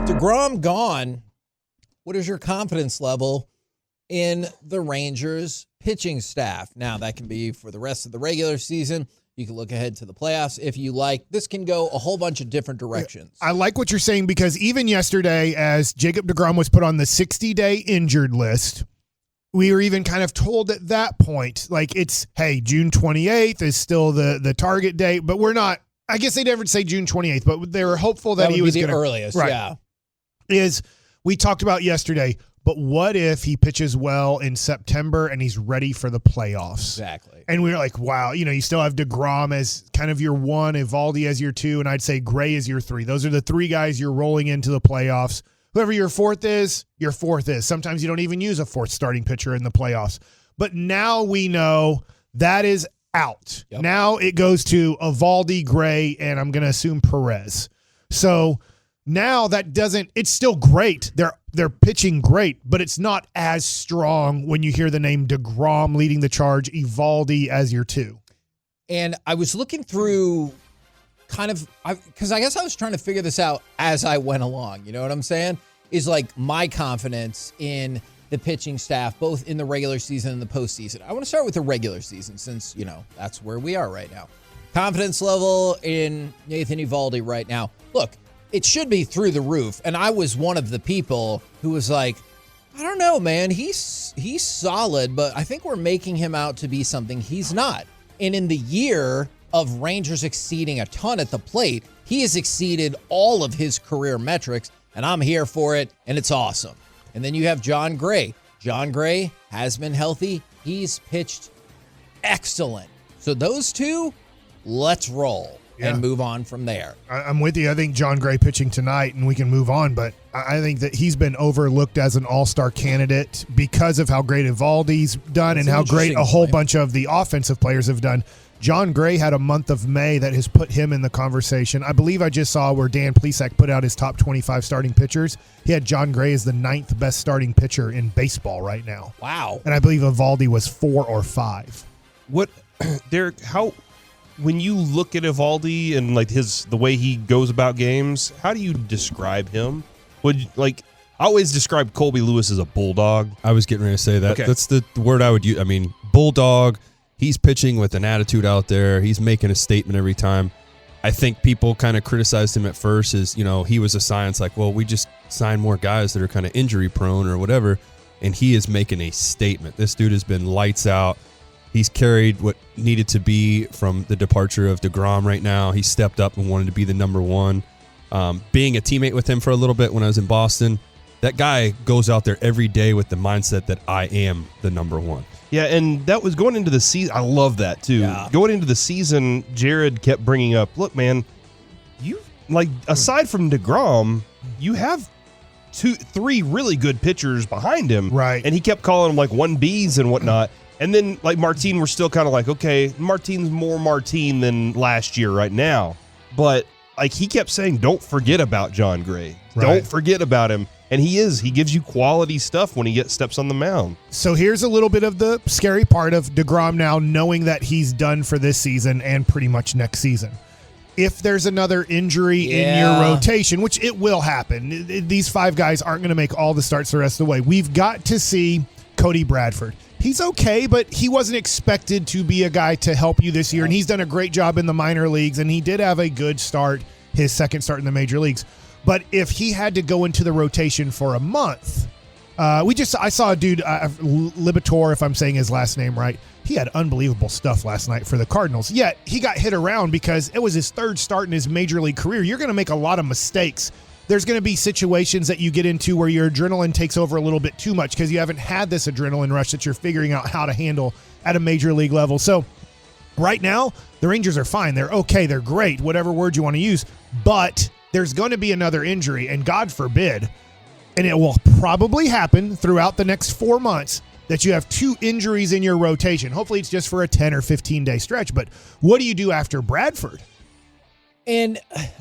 With deGrom gone, what is your confidence level in the Rangers pitching staff? Now, that can be for the rest of the regular season. You can look ahead to the playoffs if you like. This can go a whole bunch of different directions. I like what you're saying because even yesterday, as Jacob deGrom was put on the 60-day injured list, we were even kind of told at that point, like it's, hey, June 28th is still the target date, but we're not. I guess they never say June 28th, but they were hopeful that he was going to. The earliest, right, yeah. Is we talked about yesterday, but what if he pitches well in September and he's ready for the playoffs? Exactly. And we were like, wow, you still have deGrom as kind of your one, Eovaldi as your two, and I'd say Gray is your three. Those are the three guys you're rolling into the playoffs. Whoever your fourth is, your fourth is. Sometimes you don't even use a fourth starting pitcher in the playoffs. But now we know that is out. Yep. Now it goes to Eovaldi, Gray, and I'm going to assume Perez. So now that doesn't – it's still great. They're pitching great, but it's not as strong when you hear the name deGrom leading the charge, Eovaldi as your two. And I was looking through because I guess I was trying to figure this out as I went along. You know what I'm saying? Is like my confidence in the pitching staff, both in the regular season and the postseason. I want to start with the regular season since, that's where we are right now. Confidence level in Nathan Eovaldi right now. Look, it should be through the roof. And I was one of the people who was like, I don't know, man. He's solid, but I think we're making him out to be something he's not. And in the year of Rangers exceeding a ton at the plate, he has exceeded all of his career metrics, and I'm here for it, and it's awesome. And then you have Jon Gray. Jon Gray has been healthy. He's pitched excellent. So those two, let's roll and move on from there. I'm with you. I think Jon Gray pitching tonight, and we can move on, but I think that he's been overlooked as an all-star candidate because of how great Eovaldi's done and how great a whole bunch of the offensive players have done. Jon Gray had a month of May that has put him in the conversation. I believe I just saw where Dan Plesac put out his top 25 starting pitchers. He had Jon Gray as the 9th best starting pitcher in baseball right now. Wow. And I believe Eovaldi was 4 or 5. Derek, when you look at Eovaldi and like the way he goes about games, how do you describe him? I always describe Colby Lewis as a bulldog. I was getting ready to say that. Okay. That's the word I would use. I mean, bulldog. He's pitching with an attitude out there. He's making a statement every time. I think people kind of criticized him at first as, he was a science like, well, we just sign more guys that are kind of injury prone or whatever. And he is making a statement. This dude has been lights out. He's carried what needed to be from the departure of deGrom right now. He stepped up and wanted to be the number one. Being a teammate with him for a little bit when I was in Boston, that guy goes out there every day with the mindset that I am the number one. Yeah, and that was going into the season. I love that, too. Yeah. Going into the season, Jared kept bringing up, look, man, aside from deGrom, you have 3 really good pitchers behind him. Right. And he kept calling them, 1Bs and whatnot. And then, Martin, we're still kind of like, okay, Martin's more Martin than last year right now. But, he kept saying, don't forget about Jon Gray. Right. Don't forget about him. And he gives you quality stuff when he steps on the mound. So here's a little bit of the scary part of deGrom now, knowing that he's done for this season and pretty much next season. If there's another injury in your rotation, which it will happen, these 5 guys aren't going to make all the starts the rest of the way. We've got to see Cody Bradford. He's okay, but he wasn't expected to be a guy to help you this year, and he's done a great job in the minor leagues, and he did have a good start, his second start in the major leagues. But if he had to go into the rotation for a month, I saw a dude, Libator, if I'm saying his last name right. He had unbelievable stuff last night for the Cardinals. Yet he got hit around because it was his 3rd start in his major league career. You're going to make a lot of mistakes. There's going to be situations that you get into where your adrenaline takes over a little bit too much because you haven't had this adrenaline rush that you're figuring out how to handle at a major league level. So right now, the Rangers are fine. They're okay. They're great, whatever word you want to use. But there's going to be another injury, and God forbid, and it will probably happen throughout the next 4 months, that you have 2 injuries in your rotation. Hopefully it's just for a 10 or 15-day stretch, but what do you do after Bradford? And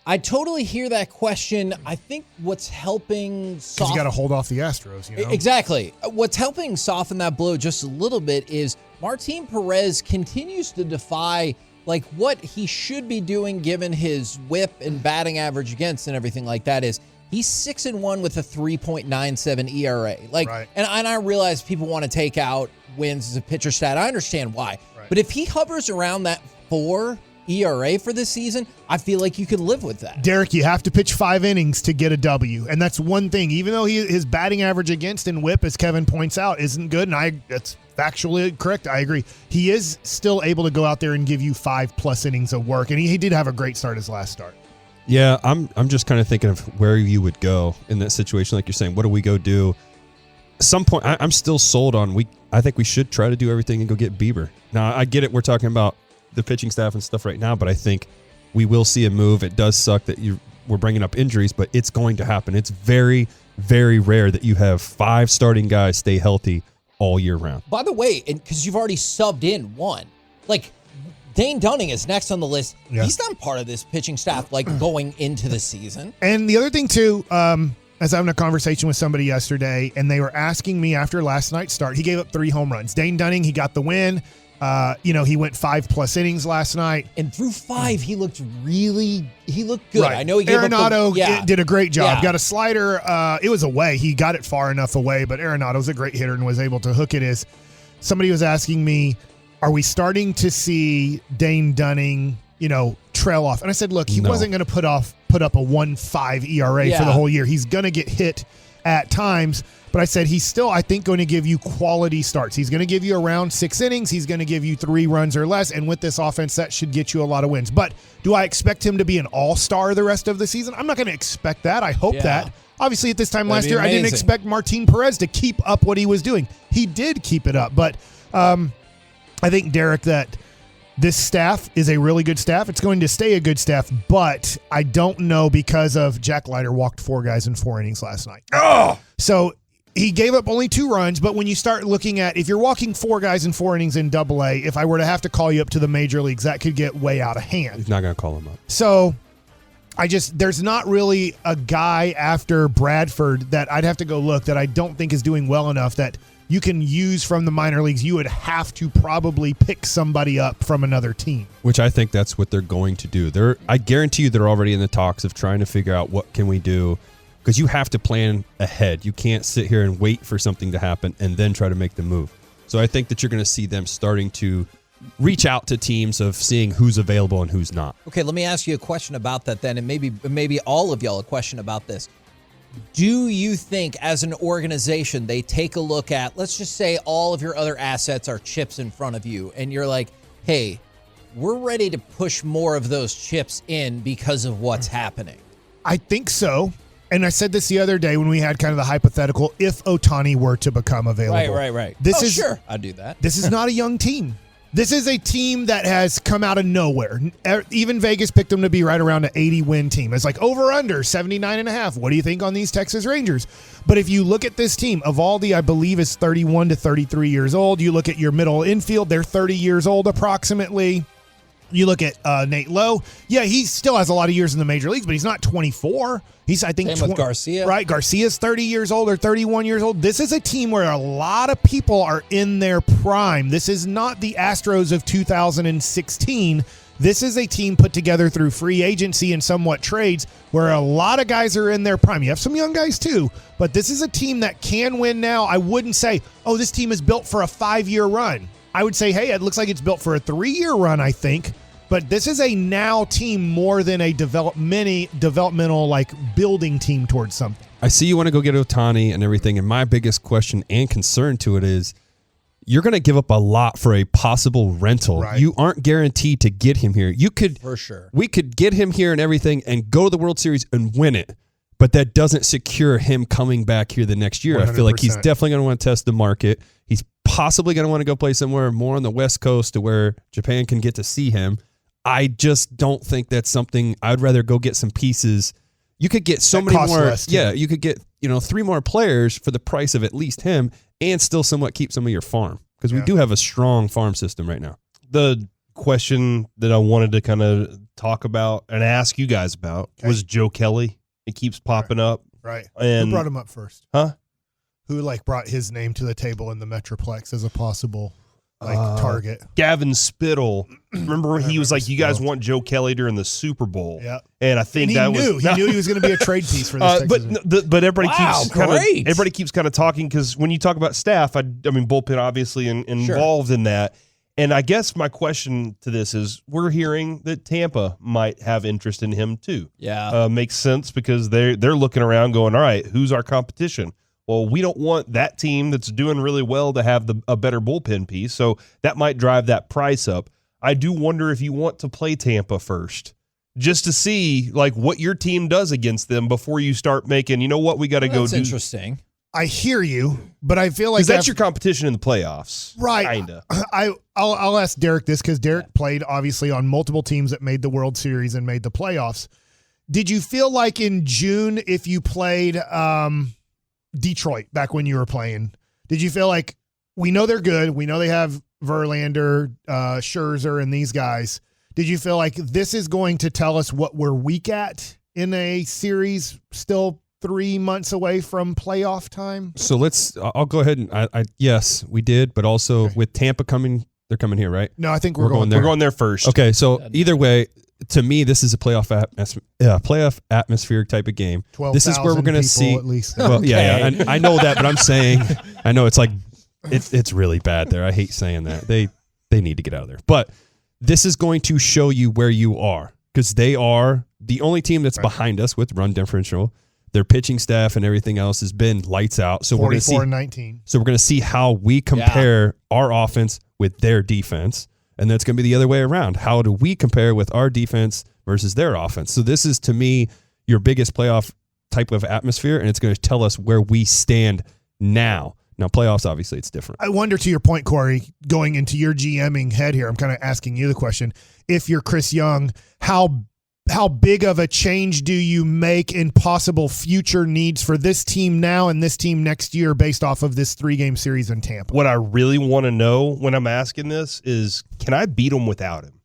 I totally hear that question. I think what's helping because you got to hold off the Astros, Exactly. What's helping soften that blow just a little bit is Martin Perez continues to defy what he should be doing given his whip and batting average against and everything like that is He's 6-1 with a 3.97 ERA. Right. And I realize people want to take out wins as a pitcher stat. I understand why. Right. But if he hovers around that 4 ERA for this season, I feel like you could live with that. Derek, you have to pitch 5 innings to get a W, and that's one thing. Even though his batting average against and whip, as Kevin points out, isn't good, and that's factually correct. I agree. He is still able to go out there and give you 5+ innings of work, and he did have a great start his last start. Yeah, I'm just kind of thinking of where you would go in that situation. Like you're saying, what do we go do? At some point, I'm still sold on I think we should try to do everything and go get Bieber. Now, I get it. We're talking about the pitching staff and stuff right now, but I think we will see a move. It does suck that we're bringing up injuries, but it's going to happen. It's very, very rare that you have 5 starting guys stay healthy all year round. By the way, because you've already subbed in one, like Dane Dunning is next on the list. Yeah. He's not part of this pitching staff, like going into the season. And the other thing too, I was having a conversation with somebody yesterday, and they were asking me after last night's start. He gave up 3 home runs. Dane Dunning, he got the win. He went 5+ innings last night. And through 5, he looked good. Right. I know he gave Arenado up did a great job. Yeah. Got a slider. It was away. He got it far enough away, but Arenado's a great hitter and was able to hook it. Somebody was asking me, are we starting to see Dane Dunning, trail off? And I said, look, he wasn't going to put up a 1.5 ERA for the whole year. He's going to get hit at times. But I said he's still, I think, going to give you quality starts. He's going to give you around 6 innings. He's going to give you 3 runs or less. And with this offense, that should get you a lot of wins. But do I expect him to be an all-star the rest of the season? I'm not going to expect that. I hope that. Obviously, at this time last year, I didn't expect Martin Perez to keep up what he was doing. He did keep it up. But I think, Derek, that this staff is a really good staff. It's going to stay a good staff, but I don't know because of Jack Leiter walked 4 guys in 4 innings last night. Oh! So he gave up only 2 runs, but when you start looking at, if you're walking 4 guys in 4 innings in AA, if I were to have to call you up to the major leagues, that could get way out of hand. He's not going to call him up. So there's not really a guy after Bradford that I'd have to go look that I don't think is doing well enough that you can use from the minor leagues. You would have to probably pick somebody up from another team. Which I think that's what they're going to do. I guarantee you they're already in the talks of trying to figure out what can we do, because you have to plan ahead. You can't sit here and wait for something to happen and then try to make the move. So I think that you're going to see them starting to reach out to teams of seeing who's available and who's not. Okay, let me ask you a question about that then, and maybe all of y'all a question about this. Do you think as an organization they take a look at, let's just say all of your other assets are chips in front of you, and you're like, hey, we're ready to push more of those chips in because of what's happening? I think so. And I said this the other day when we had kind of the hypothetical, if Ohtani were to become available. Right. Sure, I'd do that. This is not a young team. This is a team that has come out of nowhere. Even Vegas picked them to be right around an 80-win team. It's like over-under, 79.5. What do you think on these Texas Rangers? But if you look at this team, Eovaldi, I believe, is 31 to 33 years old. You look at your middle infield, they're 30 years old approximately. You look at Nate Lowe. Yeah, he still has a lot of years in the major leagues, but he's not 24. He's, I think, same with Garcia. Right, Garcia's 30 years old or 31 years old. This is a team where a lot of people are in their prime. This is not the Astros of 2016. This is a team put together through free agency and somewhat trades where a lot of guys are in their prime. You have some young guys too, but this is a team that can win now. I wouldn't say, oh, this team is built for a 5-year run. I would say, hey, it looks like it's built for a 3-year run, I think. But this is a now team more than a developmental like building team towards something. I see you want to go get Ohtani and everything, and my biggest question and concern to it is you're going to give up a lot for a possible rental. Right. You aren't guaranteed to get him here. You could, for sure. We could get him here and everything and go to the World Series and win it, but that doesn't secure him coming back here the next year. 100%. I feel like he's definitely going to want to test the market. He's possibly going to want to go play somewhere more on the West Coast to where Japan can get to see him. I just don't think that's something. I'd rather go get some pieces. You could get so many more. Less, yeah, you could get 3 more players for the price of at least him, and still somewhat keep some of your farm, because we do have a strong farm system right now. The question that I wanted to kind of talk about and ask you guys about was Joe Kelly. It keeps popping up. Right. And who brought him up first? Huh? Who brought his name to the table in the Metroplex as a possible? target. Gavin Spittle. Remember he was like, "You guys want Joe Kelly during the Super Bowl?" Yeah, and I think he knew he was going to be a trade piece for this. But everybody great. everybody keeps kind of talking because when you talk about staff, I mean Bullpen obviously involved in that. And I guess my question to this is, we're hearing that Tampa might have interest in him too. Yeah, makes sense because they're looking around going, all right, who's our competition? Well, we don't want that team that's doing really well to have a better bullpen piece, so that might drive that price up. I do wonder if you want to play Tampa first, just to see like what your team does against them before you start making, you know what, we got to go do. That's interesting. I hear you, but I feel like that's your competition in the playoffs, right? Kinda. I'll ask Derek this because Derek played obviously on multiple teams that made the World Series and made the playoffs. Did you feel like in June, if you played Detroit back when you were playing, did you feel like, we know they're good, we know they have Verlander, Scherzer, and these guys? Did you feel like this is going to tell us what we're weak at in a series still 3 months away from playoff time? So I'll go ahead and yes, we did, but also with Tampa coming, they're coming here, right? No, I think we're going there. We're going there first. Okay, so either way, to me, this is a playoff atmosphere type of game. This is where we're going to see. At least. Well, yeah, I know that, but I'm saying, I know it's like it's really bad there. I hate saying that. They need to get out of there. But this is going to show you where you are, because they are the only team that's behind us with run differential. Their pitching staff and everything else has been lights out. So we're going to see 44-19. So we're going to see how we compare our offense with their defense, and that's going to be the other way around. How do we compare with our defense versus their offense? So this is, to me, your biggest playoff type of atmosphere, and it's going to tell us where we stand now. Now, playoffs, obviously, it's different. I wonder, to your point, Corey, going into your GMing head here, I'm kind of asking you the question. If you're Chris Young, how big of a change do you make in possible future needs for this team now and this team next year based off of this 3-game series in Tampa? What I really want to know when I'm asking this is, can I beat them without him?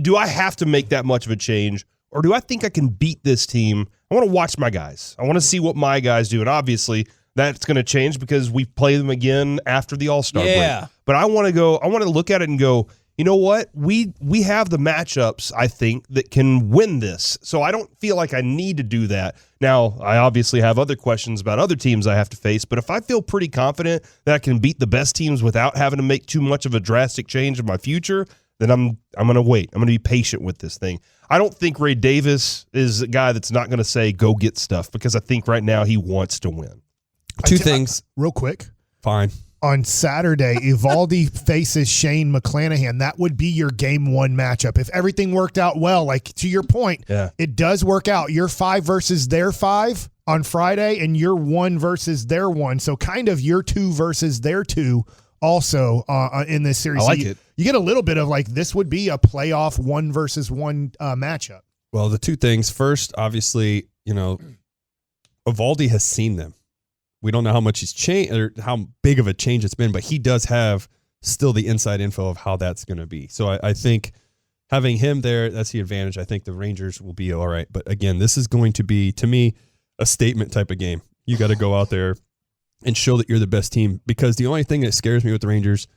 Do I have to make that much of a change, or do I think I can beat this team? I want to watch my guys. I want to see what my guys do, and obviously that's going to change because we play them again after the All-Star break. But I want to look at it and go, you know what? We have the matchups, I think, that can win this. So I don't feel like I need to do that. Now, I obviously have other questions about other teams I have to face, but if I feel pretty confident that I can beat the best teams without having to make too much of a drastic change in my future, then I'm going to wait. I'm going to be patient with this thing. I don't think Ray Davis is a guy that's not going to say, go get stuff, because I think right now he wants to win. Two things. Real quick. Fine. On Saturday, Eovaldi faces Shane McClanahan. That would be your game 1 matchup. If everything worked out well, like to your point, it does work out. You're 5 versus their 5 on Friday, and you're 1 versus their 1. So kind of your 2 versus their 2 also in this series. I like it. You get a little bit of like, this would be a playoff 1 versus 1 matchup. Well, the two things. First, obviously, Eovaldi has seen them. We don't know how much he's changed or how big of a change it's been, but he does have still the inside info of how that's going to be. So I think having him there, that's the advantage. I think the Rangers will be all right. But again, this is going to be, to me, a statement type of game. You got to go out there and show that you're the best team, because the only thing that scares me with the Rangers,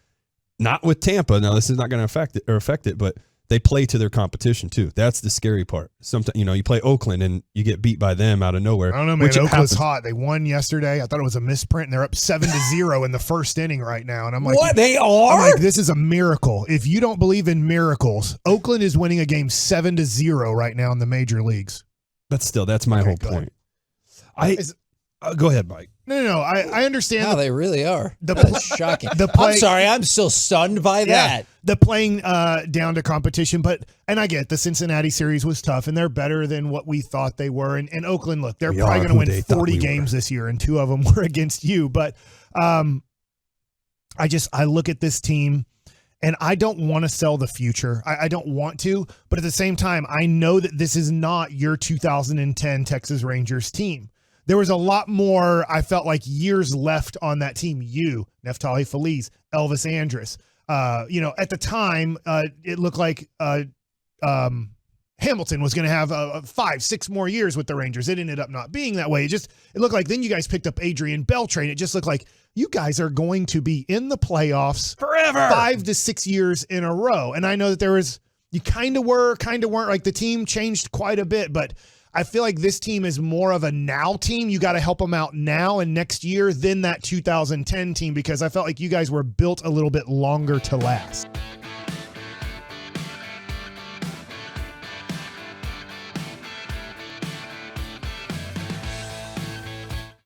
not with Tampa, now this is not going to affect it, but they play to their competition too. That's the scary part. Sometimes, you play Oakland and you get beat by them out of nowhere. I don't know, man. Oakland's hot. They won yesterday. I thought it was a misprint, and they're up 7-0 in the first inning right now. And I'm like, what? They are? I'm like, this is a miracle. If you don't believe in miracles, Oakland is winning a game 7-0 right now in the major leagues. But still, that's my whole point. Go ahead, Mike. No. I understand. No, they really are. That's shocking. I'm sorry. I'm still stunned by that. The playing down to competition. And I get the Cincinnati series was tough, and they're better than what we thought they were. And Oakland, look, they're probably going to win 40 games this year, and 2 of them were against you. But I look at this team, and I don't want to sell the future. I don't want to. But at the same time, I know that this is not your 2010 Texas Rangers team. There was a lot more, I felt like, years left on that team. Neftali Feliz, Elvis Andrus. At the time, it looked like Hamilton was going to have 5-6 more years with the Rangers. It ended up not being that way. It looked like then you guys picked up Adrian Beltre. It just looked like you guys are going to be in the playoffs forever, 5 to 6 years in a row. And I know that you kind of weren't. Like the team changed quite a bit, but I feel like this team is more of a now team. You got to help them out now and next year than that 2010 team, because I felt like you guys were built a little bit longer to last.